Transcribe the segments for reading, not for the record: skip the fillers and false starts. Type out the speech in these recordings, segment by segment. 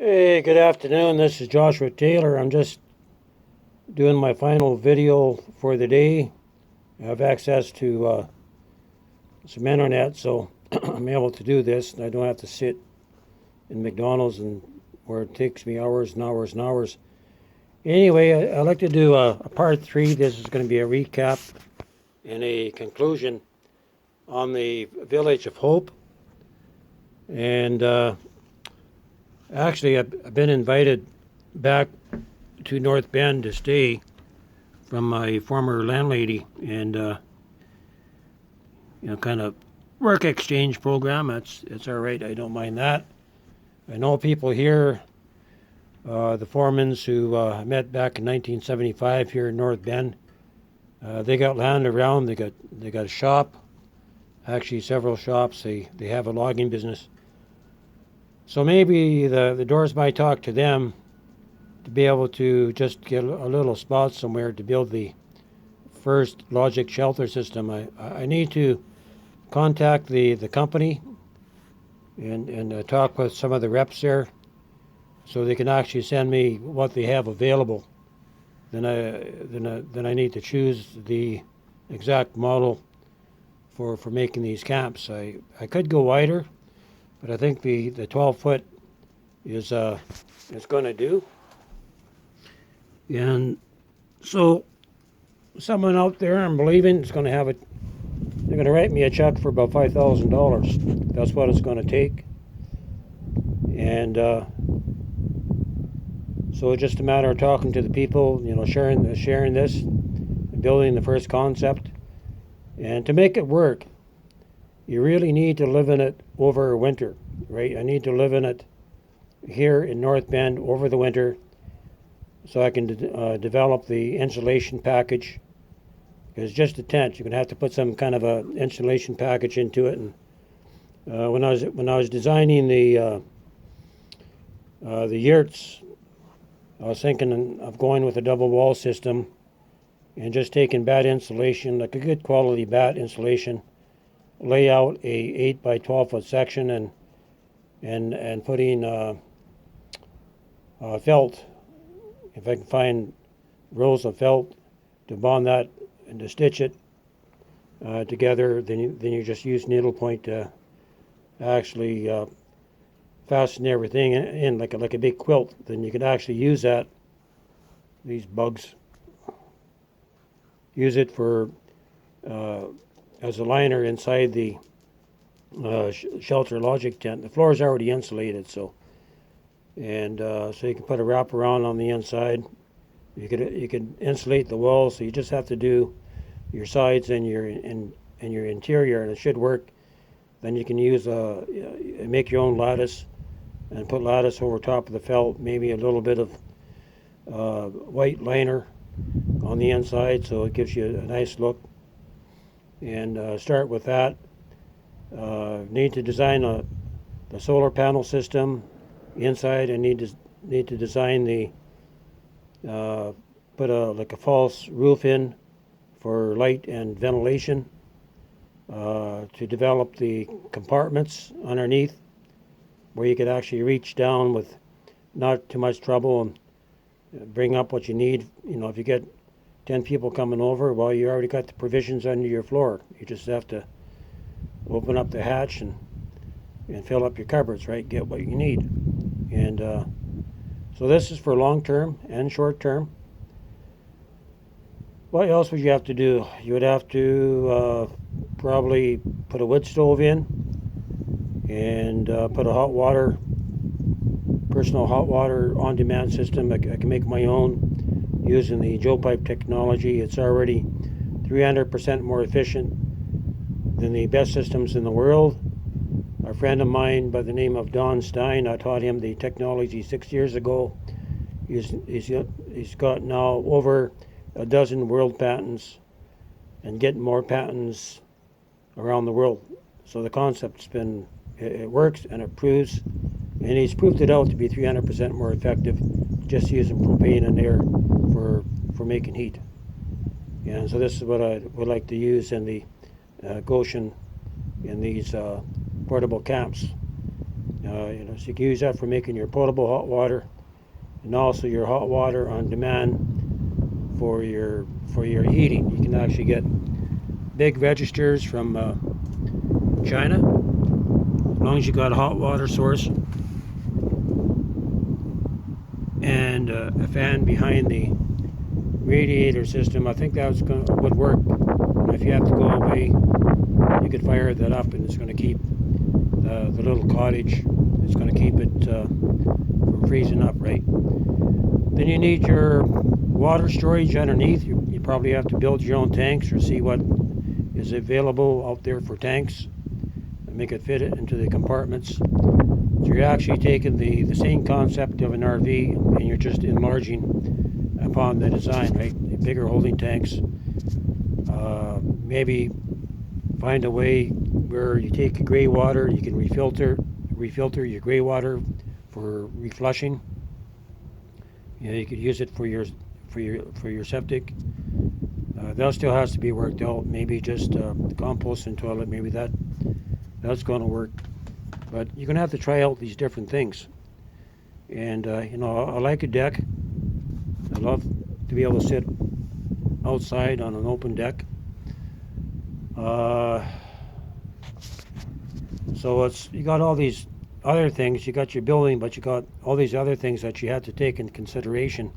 Hey, good afternoon. This is Joshua Taylor. I'm just doing my final video for the day. I have access to some internet, so I'm able to do this. And I don't have to sit in McDonald's and where it takes me hours and hours and hours. Anyway, I'd like to do a part three. This is going to be a recap and a conclusion on the Village of Hope. And actually, I've been invited back to North Bend to stay from my former landlady, and kind of work exchange program. It's all right. I don't mind that. I know people here, the foremans who I met back in 1975 here in North Bend. They got land around. They got a shop, actually several shops. They have a logging business. So maybe the doors might talk to them to be able to just get a little spot somewhere to build the first logic shelter system. I need to contact the company and talk with some of the reps there so they can actually send me what they have available. Then I need to choose the exact model for making these camps. I could go wider, but I think the 12-foot is going to do. And so someone out there, I'm believing, is going to have it. They're going to write me a check for about $5,000. That's what it's going to take. And so it's just a matter of talking to the people, sharing this, building the first concept. And to make it work, you really need to live in it over winter, right? I need to live in it here in North Bend over the winter, so I can develop the insulation package. Because just a tent, you're going to have to put some kind of a insulation package into it. And when I was designing the yurts, I was thinking of going with a double wall system and just taking bat insulation, like a good quality bat insulation, lay out a 8 by 12 foot section and putting felt. If I can find rolls of felt to bond that and to stitch it together, then you just use needlepoint to actually fasten everything in like a big quilt. Then you can actually use that. These bugs. Use it for as a liner inside the shelter logic tent. The floor is already insulated, so you can put a wraparound on the inside. You could insulate the walls, so you just have to do your sides and your interior, and it should work. Then you can use make your own lattice and put lattice over top of the felt, maybe a little bit of white liner on the inside, so it gives you a nice look. And start with that. Need to design the solar panel system inside. I need to design the put a false roof in for light and ventilation, to develop the compartments underneath where you could actually reach down with not too much trouble and bring up what you need. If you get 10 people coming over, well, you already got the provisions under your floor. You just have to open up the hatch and fill up your cupboards, right? Get what you need. And so this is for long term and short term. What else would you have to do? You would have to probably put a wood stove in and put a personal hot water on-demand system. I can make my own using the Joe Pipe technology. It's already 300% more efficient than the best systems in the world. A friend of mine by the name of Don Stein, I taught him the technology 6 years ago. He's got now over a dozen world patents and getting more patents around the world. So the concept's it works and it proves, and he's proved it out to be 300% more effective just using propane and air for making heat. And so this is what I would like to use in the Goshen in these portable camps. So you can use that for making your potable hot water, and also your hot water on demand for your heating. You can actually get big registers from China, as long as you got a hot water source and a fan behind the radiator system. I think would work. If you have to go away, you could fire that up, and it's going to keep the little cottage. It's going to keep it from freezing up, right? Then you need your water storage underneath. You probably have to build your own tanks or see what is available out there for tanks and make it fit it into the compartments. So you're actually taking the same concept of an RV and you're just enlarging upon the design, right? The bigger holding tanks. Maybe find a way where you take your gray water, you can refilter your gray water for reflushing. You could use it for your septic. That still has to be worked out. Maybe just the compost and toilet. Maybe that's going to work. But you're going to have to try out these different things. And I like a deck. I love to be able to sit outside on an open deck. So you got all these other things. You got your building, but you got all these other things that you have to take into consideration.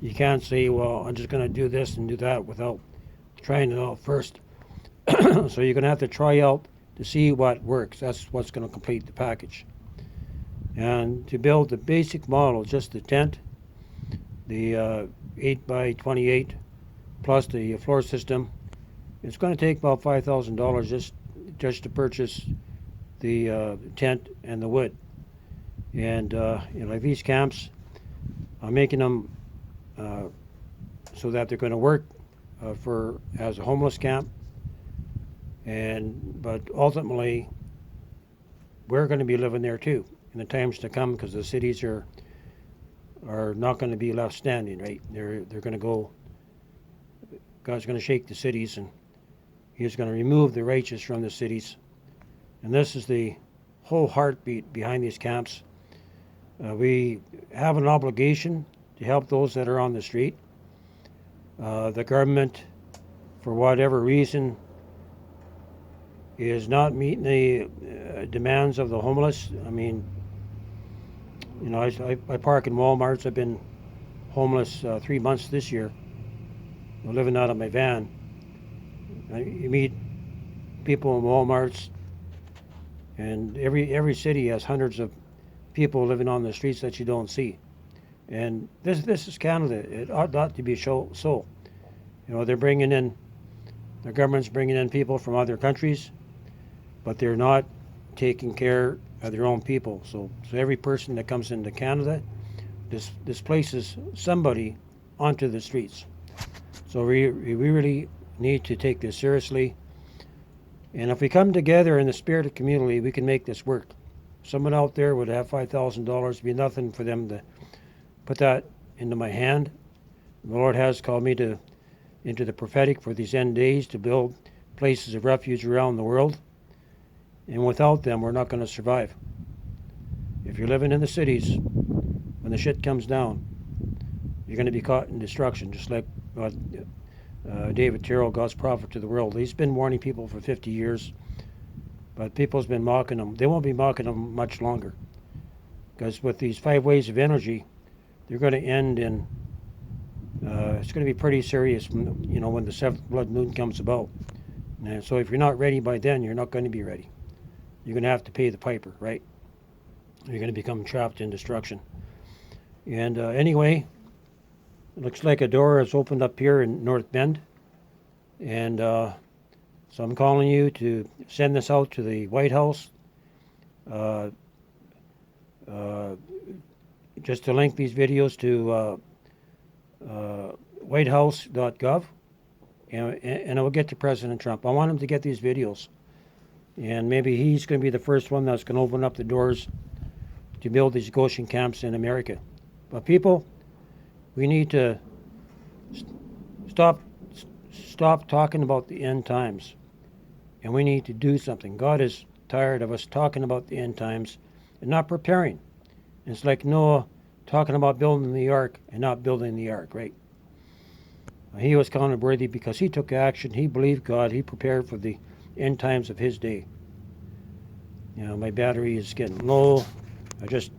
You can't say, well, I'm just going to do this and do that without trying it out first. So you're going to have to try out to see what works. That's what's going to complete the package. And to build the basic model, just the tent, the 8 by 28 plus the floor system, it's going to take about $5,000 just to purchase the tent and the wood. And like these camps, I'm making them so that they're going to work as a homeless camp. But ultimately, we're going to be living there too in the times to come, because the cities are not going to be left standing, right? They're going to go. God's going to shake the cities, and He's going to remove the righteous from the cities. And this is the whole heartbeat behind these camps. We have an obligation to help those that are on the street. The government, for whatever reason, is not meeting the demands of the homeless. I mean, I park in Walmarts. I've been homeless 3 months this year. I'm living out of my van. You meet people in Walmarts, and every city has hundreds of people living on the streets that you don't see. And this is Canada. It ought not to be so. They're bringing in, the government's bringing in people from other countries, but they're not taking care of their own people. So every person that comes into Canada displaces somebody onto the streets. So we really need to take this seriously. And if we come together in the spirit of community, we can make this work. Someone out there would have $5,000, be nothing for them to put that into my hand. The Lord has called me into the prophetic for these end days, to build places of refuge around the world. And without them, we're not going to survive. If you're living in the cities, when the shit comes down, you're going to be caught in destruction, just like David Terrell, God's prophet to the world. He's been warning people for 50 years, but people's been mocking him. They won't be mocking him much longer, because with these 5 ways of energy, they're going to end in, it's going to be pretty serious when the 7th blood moon comes about. And so if you're not ready by then, you're not going to be ready. You're going to have to pay the piper, right? You're going to become trapped in destruction. And anyway, it looks like a door has opened up here in North Bend. And so I'm calling you to send this out to the White House. Just to link these videos to White House.gov. And it will get to President Trump. I want him to get these videos. And maybe he's going to be the first one that's going to open up the doors to build these Goshen camps in America. But people, we need to stop talking about the end times. And we need to do something. God is tired of us talking about the end times and not preparing. And it's like Noah talking about building the ark and not building the ark, right? He was counted worthy because he took action. He believed God. He prepared for the end times of his day. My battery is getting low. I just